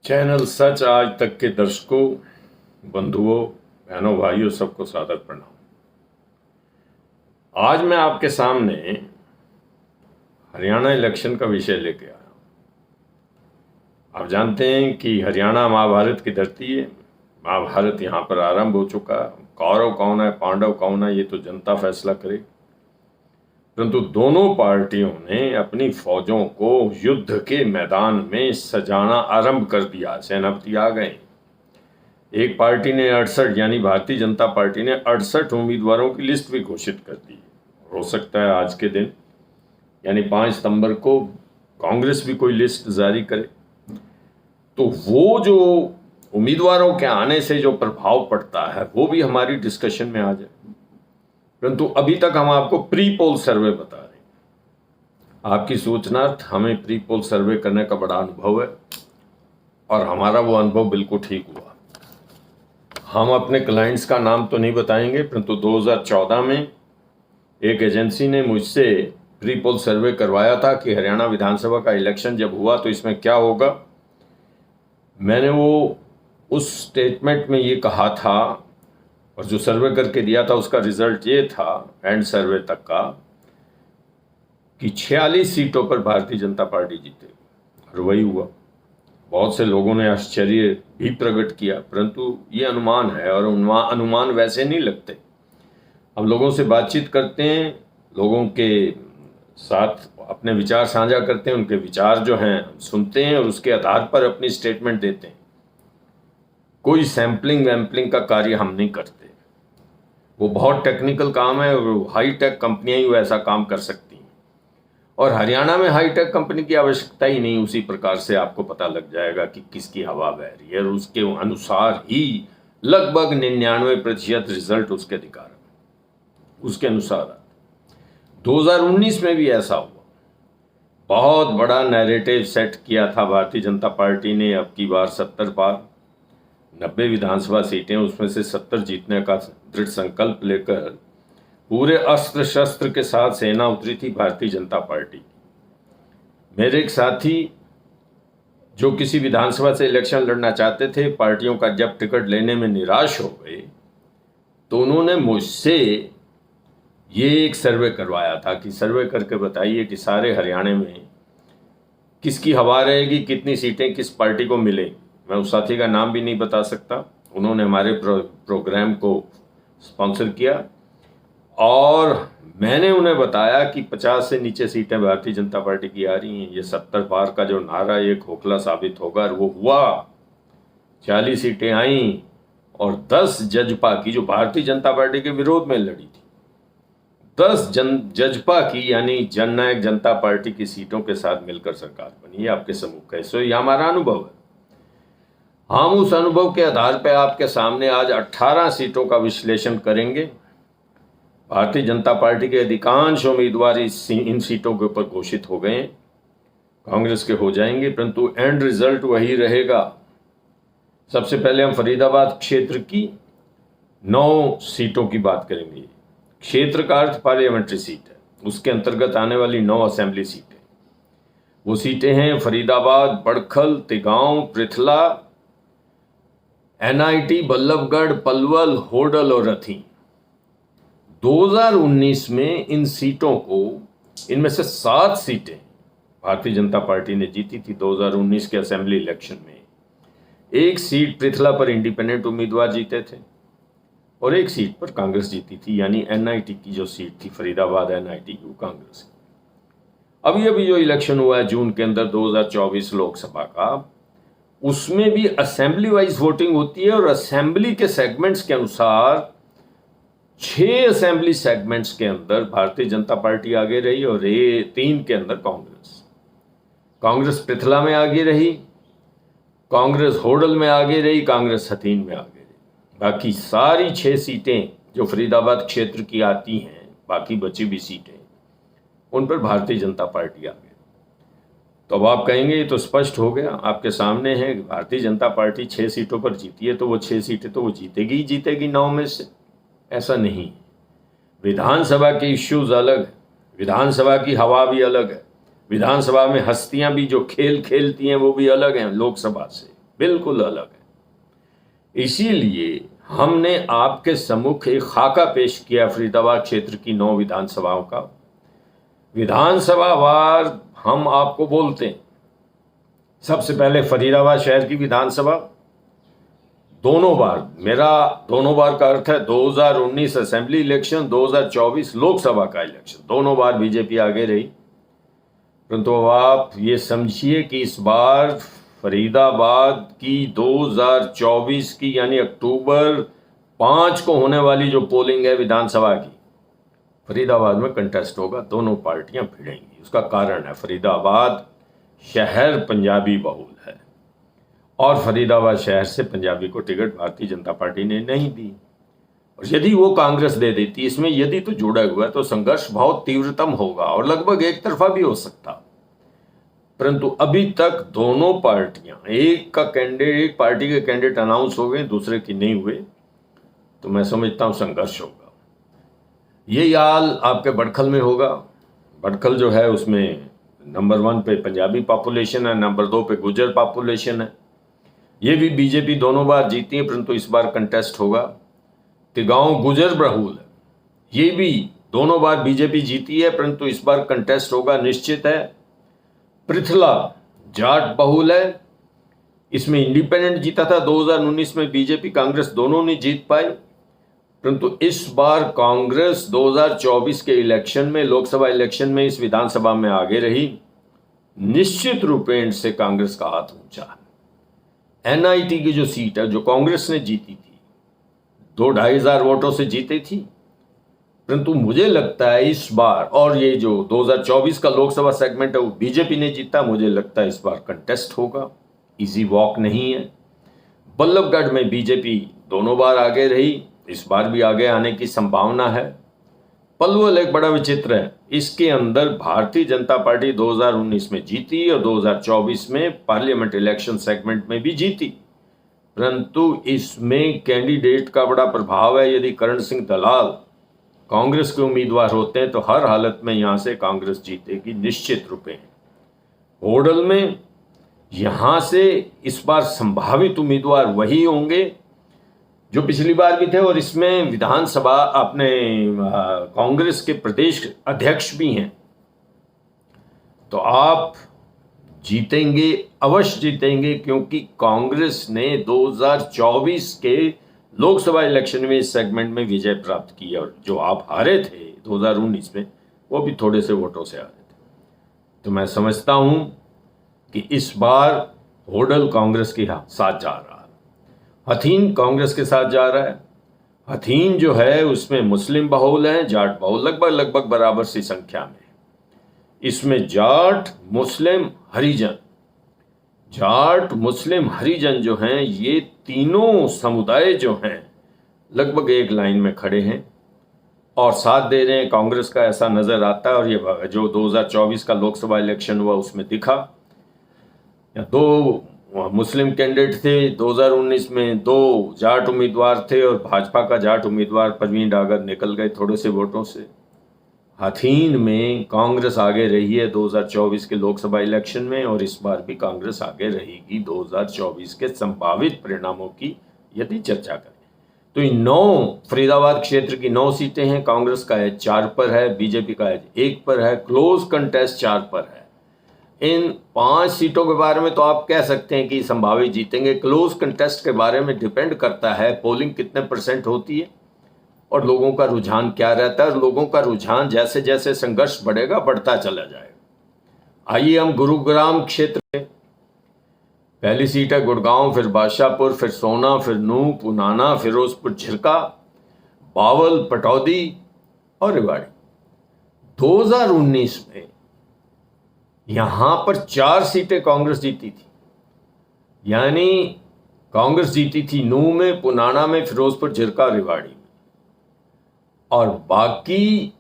Channel सच आज तक के दर्शकों, बंधुओं, बहनों, भाइयों, सबको सादर प्रणाम। आज मैं आपके सामने हरियाणा इलेक्शन का विषय लेके आया हूँ। आप जानते हैं कि हरियाणा महाभारत की धरती है। महाभारत यहाँ पर आरंभ हो चुका। कौरव कौन है, पांडव कौन है, ये तो जनता फैसला करे। परंतु दोनों पार्टियों ने अपनी फौजों को युद्ध के मैदान में सजाना आरंभ कर दिया। सेनापति आ गए। एक पार्टी ने 68 यानी भारतीय जनता पार्टी ने 68 उम्मीदवारों की लिस्ट भी घोषित कर दी। हो सकता है आज के दिन यानी 5 सितंबर को कांग्रेस भी कोई लिस्ट जारी करे, तो वो जो उम्मीदवारों के आने से जो प्रभाव पड़ता है वो भी हमारी डिस्कशन में आ जाए। परंतु अभी तक हम आपको प्री पोल सर्वे बता रहे हैं। आपकी सूचनार्थ हमें प्री पोल सर्वे करने का बड़ा अनुभव है और हमारा वो अनुभव बिल्कुल ठीक हुआ। हम अपने क्लाइंट्स का नाम तो नहीं बताएंगे, परंतु 2014 में एक एजेंसी ने मुझसे प्री पोल सर्वे करवाया था कि हरियाणा विधानसभा का इलेक्शन जब हुआ तो इसमें क्या होगा। मैंने वो उस स्टेटमेंट में ये कहा था और जो सर्वे करके दिया था उसका रिजल्ट ये था एंड सर्वे तक का कि 46 सीटों पर भारतीय जनता पार्टी जीतेगी और वही हुआ। बहुत से लोगों ने आश्चर्य भी प्रकट किया, परंतु ये अनुमान है और अनुमान वैसे नहीं लगते। हम लोगों से बातचीत करते हैं, लोगों के साथ अपने विचार साझा करते हैं, उनके विचार जो हैं सुनते हैं और उसके आधार पर अपनी स्टेटमेंट देते हैं। कोई सैम्पलिंग वैम्पलिंग का कार्य हम नहीं करते। वो बहुत टेक्निकल काम है और हाई टेक कंपनियां ही वैसा काम कर सकती हैं और हरियाणा में हाई टेक कंपनी की आवश्यकता ही नहीं। उसी प्रकार से आपको पता लग जाएगा कि किसकी हवा बह रही है और उसके अनुसार ही लगभग 99% रिजल्ट उसके अधिकार है। उसके अनुसार 2019 में भी ऐसा हुआ। बहुत बड़ा नैरेटिव सेट किया था भारतीय जनता पार्टी ने। अब की बार 70 पार 90 विधानसभा सीटें, उसमें से 70 जीतने का दृढ़ संकल्प लेकर पूरे अस्त्र शस्त्र के साथ सेना उतरी थी भारतीय जनता पार्टी। मेरे एक साथी जो किसी विधानसभा से इलेक्शन लड़ना चाहते थे, पार्टियों का जब टिकट लेने में निराश हो गए तो उन्होंने मुझसे ये एक सर्वे करवाया था कि सर्वे करके बताइए कि सारे हरियाणा में किसकी हवा रहेगी, कितनी सीटें किस पार्टी को मिलेंगी। मैं उस साथी का नाम भी नहीं बता सकता। उन्होंने हमारे प्रोग्राम को स्पॉन्सर किया और मैंने उन्हें बताया कि 50 से नीचे सीटें भारतीय जनता पार्टी की आ रही हैं। ये 70 पार का जो नारा ये खोखला साबित होगा और वो हुआ। 40 सीटें आईं और 10 जजपा की, जो भारतीय जनता पार्टी के विरोध में लड़ी थी, 10 जजपा की यानी जननायक जनता पार्टी की सीटों के साथ मिलकर सरकार बनी है आपके सम्मुख है। सो ये हमारा अनुभव है। हम उस अनुभव के आधार पर आपके सामने आज 18 सीटों का विश्लेषण करेंगे। भारतीय जनता पार्टी के अधिकांश उम्मीदवार इन सीटों के ऊपर घोषित हो गए। कांग्रेस के हो जाएंगे, परंतु एंड रिजल्ट वही रहेगा। सबसे पहले हम फरीदाबाद क्षेत्र की 9 सीटों की बात करेंगे। क्षेत्र का अर्थ पार्लियामेंट्री सीट है, उसके अंतर्गत आने वाली 9 असेंबली सीटें। वो सीटें हैं फरीदाबाद, बड़खल, तिगांव, पृथला, NIT, बल्लभगढ़, पलवल, होडल और रथी। 2019 में इन सीटों को, इनमें से 7 सीटें भारतीय जनता पार्टी ने जीती थी 2019 के असेंबली इलेक्शन में। एक सीट पृथला पर इंडिपेंडेंट उम्मीदवार जीते थे और एक सीट पर कांग्रेस जीती थी, यानी NIT की जो सीट थी फरीदाबाद NIT की, वो कांग्रेस की। अभी जो इलेक्शन हुआ है जून के अंदर 2024 लोकसभा का, उसमें भी असेंबली वाइज वोटिंग होती है और असेंबली के सेगमेंट्स के अनुसार 6 असेंबली सेगमेंट्स के अंदर भारतीय जनता पार्टी आगे रही और 3 के अंदर कांग्रेस पृथला में आगे रही, कांग्रेस होडल में आगे रही, कांग्रेस हथीन में आगे रही। बाकी सारी 6 सीटें जो फरीदाबाद क्षेत्र की आती हैं, बाकी बची हुई सीटें, उन पर भारतीय जनता पार्टी आगे। तो अब आप कहेंगे ये तो स्पष्ट हो गया, आपके सामने है भारतीय जनता पार्टी 6 सीटों पर जीती है तो वो 6 सीटें तो वो जीतेगी ही जीतेगी 9 में से। ऐसा नहीं। विधानसभा के इश्यूज अलग है, विधानसभा की हवा भी अलग है, विधानसभा में हस्तियां भी जो खेल खेलती हैं वो भी अलग हैं लोकसभा से। बिल्कुल अलग है। इसीलिए हमने आपके सम्मुख एक खाका पेश किया फरीदाबाद क्षेत्र की 9 विधानसभाओं का। विधानसभा वार हम आपको बोलते हैं। सबसे पहले फरीदाबाद शहर की विधानसभा दोनों बार का अर्थ है 2019 असेंबली इलेक्शन, 2024 लोकसभा का इलेक्शन, दोनों बार बीजेपी आगे रही। परंतु अब आप ये समझिए कि इस बार फरीदाबाद की 2024 की यानी अक्टूबर 5 को होने वाली जो पोलिंग है विधानसभा की, फरीदाबाद में कंटेस्ट होगा, दोनों पार्टियां भिड़ेंगी। उसका कारण है फरीदाबाद शहर पंजाबी बहुल है और फरीदाबाद शहर से पंजाबी को टिकट भारतीय जनता पार्टी ने नहीं दी। और यदि वो कांग्रेस दे देती, इसमें यदि तो जुड़ा हुआ है, तो संघर्ष बहुत तीव्रतम होगा और लगभग एक तरफा भी हो सकता। परंतु अभी तक दोनों पार्टियां, एक पार्टी के कैंडिडेट अनाउंस हो गए, दूसरे की नहीं हुए, तो मैं समझता हूं संघर्ष होगा। ये हाल आपके बड़खल में होगा। बड़खल जो है उसमें नंबर 1 पे पंजाबी पॉपुलेशन है, नंबर 2 पे गुजर पॉपुलेशन है। ये भी बीजेपी दोनों बार जीती है, परंतु इस बार कंटेस्ट होगा। तिगांव गुजर बहुल है, ये भी दोनों बार बीजेपी जीती है, परंतु इस बार कंटेस्ट होगा, निश्चित है। पृथला जाट बहुल है, इसमें इंडिपेंडेंट जीता था 2019 में, बीजेपी कांग्रेस दोनों नहीं जीत पाए, परंतु इस बार कांग्रेस 2024 के इलेक्शन में, लोकसभा इलेक्शन में इस विधानसभा में आगे रही। निश्चित रूपेण से कांग्रेस का हाथ ऊंचा है। एनआईटी की जो सीट है जो कांग्रेस ने जीती थी, 2-2.5 हजार वोटों से जीती थी, परंतु मुझे लगता है इस बार, और ये जो 2024 का लोकसभा सेगमेंट है वो बीजेपी ने जीता, मुझे लगता है इस बार कंटेस्ट होगा, इजी वॉक नहीं है। बल्लभगढ़ में बीजेपी दोनों बार आगे रही, इस बार भी आगे आने की संभावना है। पलवल एक बड़ा विचित्र है, इसके अंदर भारतीय जनता पार्टी 2019 में जीती और 2024 में पार्लियामेंट इलेक्शन सेगमेंट में भी जीती, परंतु इसमें कैंडिडेट का बड़ा प्रभाव है। यदि करण सिंह दलाल कांग्रेस के उम्मीदवार होते हैं तो हर हालत में यहां से कांग्रेस जीतेगी निश्चित रूपे। होडल में यहां से इस बार संभावित उम्मीदवार वही होंगे जो पिछली बार भी थे, और इसमें विधानसभा अपने कांग्रेस के प्रदेश अध्यक्ष भी हैं। तो आप जीतेंगे, अवश्य जीतेंगे, क्योंकि कांग्रेस ने 2024 के लोकसभा इलेक्शन में इस सेगमेंट में विजय प्राप्त की, और जो आप हारे थे 2019 में वो भी थोड़े से वोटों से हारे थे। तो मैं समझता हूं कि इस बार होडल कांग्रेस के साथ जा रहा है, हथीन कांग्रेस के साथ जा रहा है। हथीन जो है उसमें मुस्लिम बहुल हैं, जाट बहुल लगभग बराबर सी संख्या में। इसमें जाट मुस्लिम हरिजन जो हैं, ये तीनों समुदाय जो हैं लगभग एक लाइन में खड़े हैं और साथ दे रहे हैं कांग्रेस का, ऐसा नजर आता है। और ये जो 2024 का लोकसभा इलेक्शन हुआ उसमें दिखा, 2 मुस्लिम कैंडिडेट थे 2019 में, 2 जाट उम्मीदवार थे और भाजपा का जाट उम्मीदवार परवीन डागर निकल गए थोड़े से वोटों से। हथीन में कांग्रेस आगे रही है 2024 के लोकसभा इलेक्शन में, और इस बार भी कांग्रेस आगे रहेगी 2024 के संभावित परिणामों की यदि चर्चा करें तो। इन 9 फरीदाबाद क्षेत्र की 9 सीटें हैं, कांग्रेस का एज 4 पर है, बीजेपी का एज 1 पर है, क्लोज कंटेस्ट 4 पर है। इन 5 सीटों के बारे में तो आप कह सकते हैं कि संभावित जीतेंगे। क्लोज कंटेस्ट के बारे में डिपेंड करता है पोलिंग कितने % होती है और लोगों का रुझान क्या रहता है, और लोगों का रुझान जैसे जैसे संघर्ष बढ़ेगा बढ़ता चला जाएगा। आइए हम गुरुग्राम क्षेत्र में, पहली सीट है गुड़गांव, फिर बादशाहपुर, फिर सोना, फिर नूह, पुनाना, फिरोजपुर झिरका, बावल, पटौदी और रेवाड़ी। 2019 में यहां पर 4 सीटें कांग्रेस जीती थी, यानी कांग्रेस जीती थी नूह में, पुनाना में, फिरोजपुर झिरका, रेवाड़ी में, और बाकी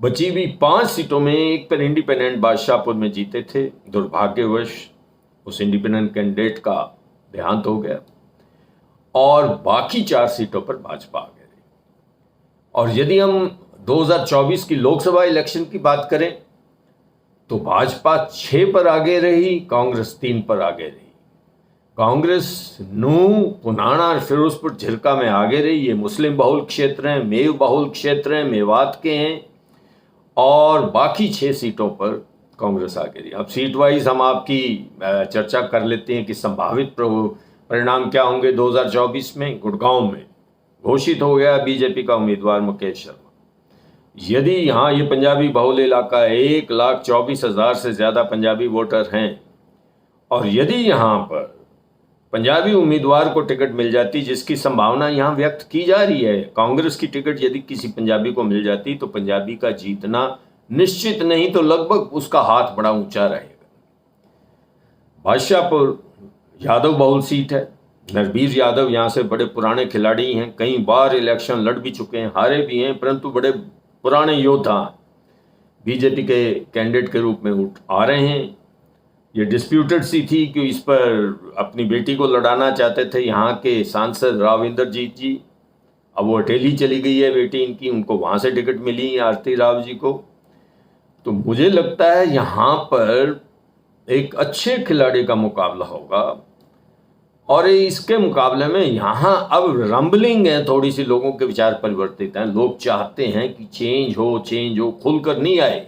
बची हुई 5 सीटों में एक पर इंडिपेंडेंट बादशाहपुर में जीते थे। दुर्भाग्यवश उस इंडिपेंडेंट कैंडिडेट का देहांत हो गया और बाकी 4 सीटों पर भाजपा आ गई। और यदि हम 2024 की लोकसभा इलेक्शन की बात करें तो भाजपा 6 पर आगे रही, कांग्रेस 3 पर आगे रही। कांग्रेस नूह, पुनाना और फिरोजपुर झिरका में आगे रही। ये मुस्लिम बहुल क्षेत्र हैं, मेव बहुल क्षेत्र हैं, मेवात के हैं, और बाकी 6 सीटों पर कांग्रेस आगे रही। अब सीट वाइज हम आपकी चर्चा कर लेते हैं कि संभावित परिणाम क्या होंगे। 2024 में गुड़गांव में घोषित हो गया बीजेपी का उम्मीदवार मुकेश शर्मा। यदि यहाँ ये पंजाबी बहुल इलाका 1,24,000 से ज़्यादा पंजाबी वोटर हैं, और यदि यहाँ पर पंजाबी उम्मीदवार को टिकट मिल जाती, जिसकी संभावना यहाँ व्यक्त की जा रही है, कांग्रेस की टिकट यदि किसी पंजाबी को मिल जाती तो पंजाबी का जीतना निश्चित नहीं तो लगभग उसका हाथ बड़ा ऊंचा रहेगा। बादशाहपुर यादव बहुल सीट है। नरबीर यादव यहाँ से बड़े पुराने खिलाड़ी हैं, कई बार इलेक्शन लड़ भी चुके हैं, हारे भी हैं, परंतु बड़े पुराने योद्धा बीजेपी के कैंडिडेट के रूप में आ रहे हैं। ये डिस्प्यूटेड सी थी कि इस पर अपनी बेटी को लड़ाना चाहते थे यहाँ के सांसद राव इंद्रजीत जी। अब वो अटेली चली गई है बेटी इनकी, उनको वहाँ से टिकट मिली आरती राव जी को। तो मुझे लगता है यहाँ पर एक अच्छे खिलाड़ी का मुकाबला होगा, और इसके मुकाबले में यहाँ अब रंबलिंग है, थोड़ी सी लोगों के विचार परिवर्तित हैं। लोग चाहते हैं कि चेंज हो, खुलकर नहीं आए।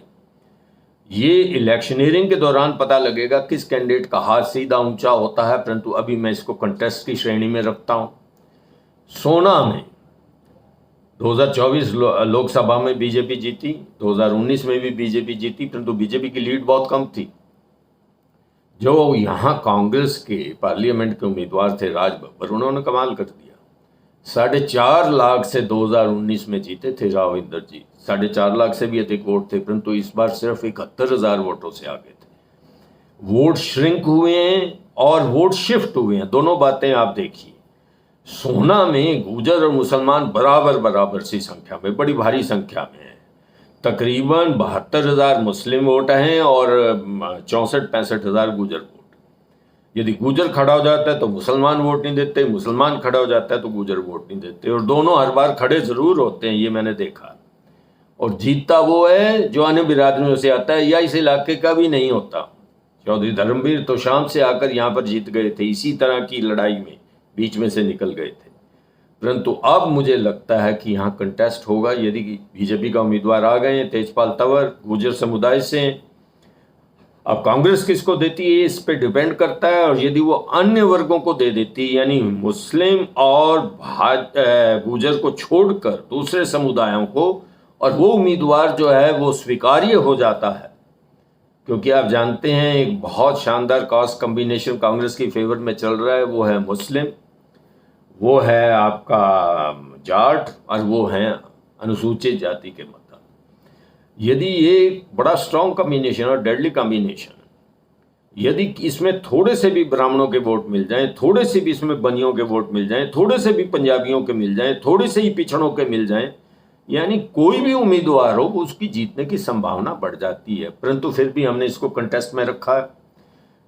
ये इलेक्शनियरिंग के दौरान पता लगेगा किस कैंडिडेट का हाथ सीधा ऊंचा होता है, परंतु अभी मैं इसको कंटेस्ट की श्रेणी में रखता हूं। सोना में 2024 लोकसभा में बीजेपी जीती, 2019 में भी बीजेपी जीती, परंतु बीजेपी की लीड बहुत कम थी। जो यहाँ कांग्रेस के पार्लियामेंट के उम्मीदवार थे राज बब्बर, उन्होंने कमाल कर दिया। 4.5 लाख से 2019 में जीते थे राव इंद्रजीत, 4.5 लाख से भी अधिक वोट थे, परंतु इस बार सिर्फ 71,000 वोटों से आगे थे। वोट श्रिंक हुए हैं और वोट शिफ्ट हुए हैं, दोनों बातें आप देखिए। सोना में गुर्जर और मुसलमान बराबर बराबर सी संख्या में, बड़ी भारी संख्या में है। तकरीबन 72,000 मुस्लिम वोट हैं और 64-65,000 गुर्जर वोट। यदि गुर्जर खड़ा हो जाता है तो मुसलमान वोट नहीं देते, मुसलमान खड़ा हो जाता है तो गुर्जर वोट नहीं देते, और दोनों हर बार खड़े जरूर होते हैं, ये मैंने देखा। और जीतता वो है जो अन्य बिरादरियों से आता है या इस इलाके का भी नहीं होता। चौधरी धर्मवीर तो शाम से आकर यहाँ पर जीत गए थे, इसी तरह की लड़ाई में बीच में से निकल गए थे। परंतु अब मुझे लगता है कि यहाँ कंटेस्ट होगा। यदि बीजेपी का उम्मीदवार आ गए हैं तेजपाल तंवर, गुर्जर समुदाय से, अब कांग्रेस किसको देती है इस पे डिपेंड करता है। और यदि वो अन्य वर्गों को दे देती, यानी मुस्लिम और गुर्जर को छोड़कर दूसरे समुदायों को, और वो उम्मीदवार जो है वो स्वीकार्य हो जाता है, क्योंकि आप जानते हैं एक बहुत शानदार कास्ट कॉम्बिनेशन कांग्रेस की फेवर में चल रहा है, वो है मुस्लिम, वो है आपका जाट, और वो है अनुसूचित जाति के मतदाता। यदि ये बड़ा स्ट्रॉन्ग कॉम्बिनेशन और डेडली कॉम्बिनेशन, यदि इसमें थोड़े से भी ब्राह्मणों के वोट मिल जाएं, थोड़े से भी इसमें बनियों के वोट मिल जाएं, थोड़े से भी पंजाबियों के मिल जाएं, थोड़े से ही पिछड़ों के मिल जाएं, यानी कोई भी उम्मीदवार हो उसकी जीतने की संभावना बढ़ जाती है। परंतु फिर भी हमने इसको कंटेस्ट में रखा है।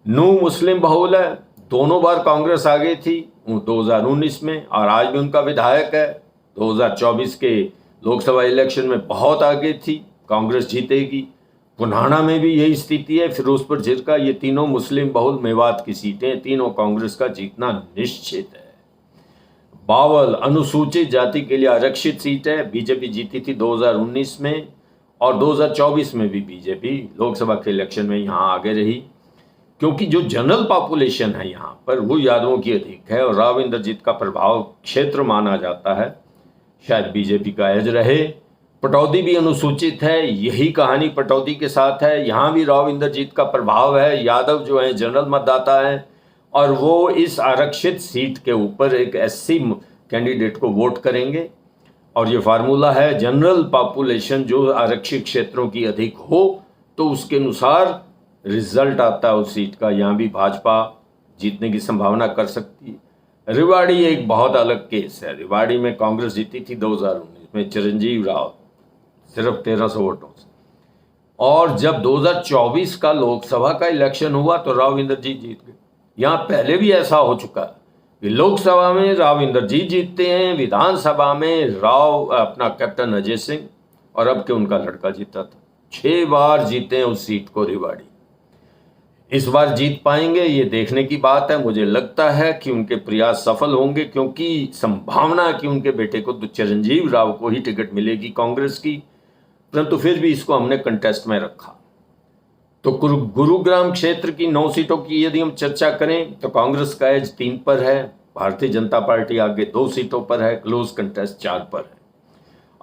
नूह मुस्लिम बहुल है, दोनों बार कांग्रेस आगे थी 2019 में, और आज भी उनका विधायक है। 2024 के लोकसभा इलेक्शन में बहुत आगे थी, कांग्रेस जीतेगी। पुनाना में भी यही स्थिति है, फिरोजपुर झिरका, ये तीनों मुस्लिम बहुल मेवात की सीटें, तीनों कांग्रेस का जीतना निश्चित है। बावल अनुसूचित जाति के लिए आरक्षित सीट है, बीजेपी जीती थी 2019 में, और 2024 में भी बीजेपी लोकसभा के इलेक्शन में यहाँ आगे रही, क्योंकि जो जनरल पॉपुलेशन है यहाँ पर वो यादवों की अधिक है, और राव इंद्रजीत का प्रभाव क्षेत्र माना जाता है, शायद बीजेपी का एज रहे। पटौदी भी अनुसूचित है, यही कहानी पटौदी के साथ है, यहाँ भी राव इंद्रजीत का प्रभाव है। यादव जो है जनरल मतदाता है, और वो इस आरक्षित सीट के ऊपर एक एससी कैंडिडेट को वोट करेंगे। और ये फार्मूला है, जनरल पॉपुलेशन जो आरक्षित क्षेत्रों की अधिक हो तो उसके अनुसार रिजल्ट आता है उस सीट का। यहाँ भी भाजपा जीतने की संभावना कर सकती है। रेवाड़ी एक बहुत अलग केस है। रेवाड़ी में कांग्रेस जीती थी 2019 में चिरंजीव राव सिर्फ 1300 वोटों से, और जब 2024 का लोकसभा का इलेक्शन हुआ तो राव इंद्रजीत जीत गए। यहाँ पहले भी ऐसा हो चुका है कि लोकसभा में राव इंद्रजीत जीतते हैं, विधानसभा में राव अपना कैप्टन अजय सिंह, और अब के उनका लड़का जीता था। 6 बार जीते हैं उस सीट को रेवाड़ी। इस बार जीत पाएंगे ये देखने की बात है। मुझे लगता है कि उनके प्रयास सफल होंगे, क्योंकि संभावना है कि उनके बेटे को तो चिरंजीव राव को ही टिकट मिलेगी कांग्रेस की, परंतु फिर भी इसको हमने कंटेस्ट में रखा। तो गुरुग्राम क्षेत्र की 9 सीटों की यदि हम चर्चा करें तो कांग्रेस का एज 3 पर है, भारतीय जनता पार्टी आगे 2 सीटों पर है, क्लोज कंटेस्ट 4 पर है।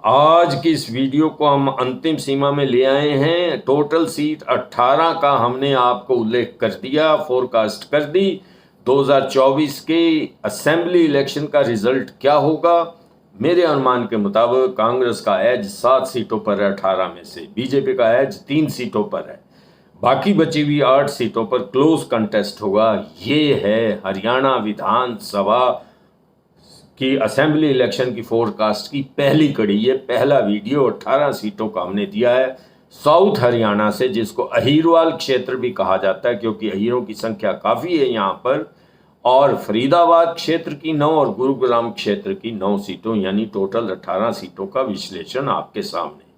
आज की इस वीडियो को हम अंतिम सीमा में ले आए हैं। टोटल सीट 18 का हमने आपको उल्लेख कर दिया, फोरकास्ट कर दी। 2024 के असेंबली इलेक्शन का रिजल्ट क्या होगा? मेरे अनुमान के मुताबिक कांग्रेस का एज 7 सीटों पर है 18 में से, बीजेपी का एज 3 सीटों पर है, बाकी बची हुई 8 सीटों पर क्लोज कंटेस्ट होगा। ये है हरियाणा विधानसभा की असेंबली इलेक्शन की फोरकास्ट की पहली कड़ी। ये पहला वीडियो 18 सीटों का हमने दिया है साउथ हरियाणा से, जिसको अहीरवाल क्षेत्र भी कहा जाता है क्योंकि अहीरों की संख्या काफ़ी है यहाँ पर, और फरीदाबाद क्षेत्र की 9 और गुरुग्राम क्षेत्र की 9 सीटों, यानी टोटल 18 सीटों का विश्लेषण आपके सामने।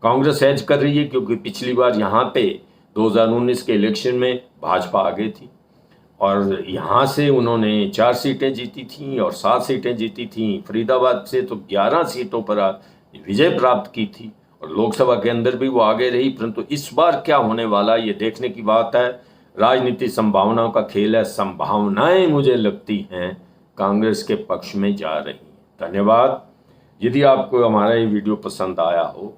कांग्रेस एज कर रही है क्योंकि पिछली बार यहाँ पे 2019 के इलेक्शन में भाजपा आगे थी और यहाँ से उन्होंने 4 सीटें जीती थीं और 7 सीटें जीती थीं। फरीदाबाद से तो 11 सीटों पर विजय प्राप्त की थी और लोकसभा के अंदर भी वो आगे रही। परंतु इस बार क्या होने वाला ये देखने की बात है। राजनीति संभावनाओं का खेल है। संभावनाएं मुझे लगती हैं कांग्रेस के पक्ष में जा रही हैं। धन्यवाद। यदि आपको हमारा ये वीडियो पसंद आया हो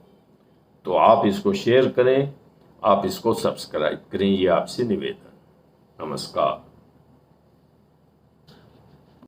तो आप इसको शेयर करें, आप इसको सब्सक्राइब करें, ये आपसे निवेदन। नमस्कार।